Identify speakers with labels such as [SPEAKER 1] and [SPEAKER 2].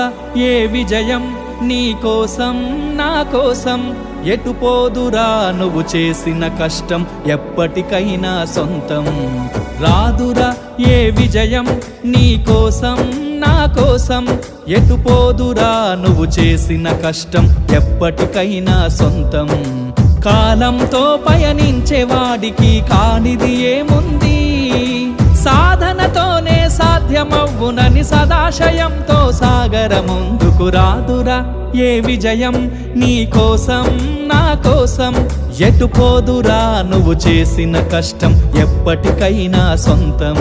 [SPEAKER 1] రాదురా ఏ విజయం నీ కోసం నా కోసం, ఎటు పోదురా నువ్వు చేసిన కష్టం ఎప్పటికైనా సొంతం. రాదురా ఏ విజయం నీ కోసం నా కోసం, ఎటు పోదురా నువ్వు చేసిన కష్టం ఎప్పటికైనా సొంతం. కాలంతో పయనించేవాడికి కానిది ఏముంది, సాధనతోనే సాధ్యమవ్వునని సదాశయంతో సాగర ముందుకు. రాదురా ఏ విజయం నీ కోసం నా కోసం, ఎటు పోదురా నువ్వు చేసిన కష్టం ఎప్పటికైనా సొంతం.